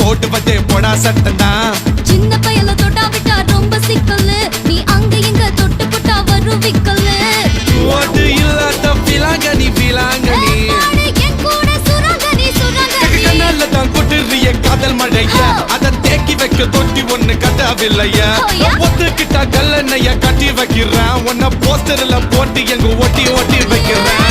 போட்டு வச்சே போடா சட்டனா சின்ன பயல தொட்டா விட்டா ரொம்ப சிக்கலு நீ அங்க இங்க தொட்டு புட்டா வரும் விக்கலு ஓட்டு இல்லாத பிலாங்கனி பிலாங்கனி என் கூட சுரங்கனி சுரங்கனி கண்ணால தான் கொட்டுறிய காதல் மழைய அத தேக்கி வைக்க தொட்டி ஒண்ணு கட்டாவில்லையா ஒத்துக்கிட்டா கல்லணைய கட்டி வைக்கிறான் உன்ன போஸ்டர்ல போட்டு எங்க ஒட்டி ஒட்டி வைக்கிறேன்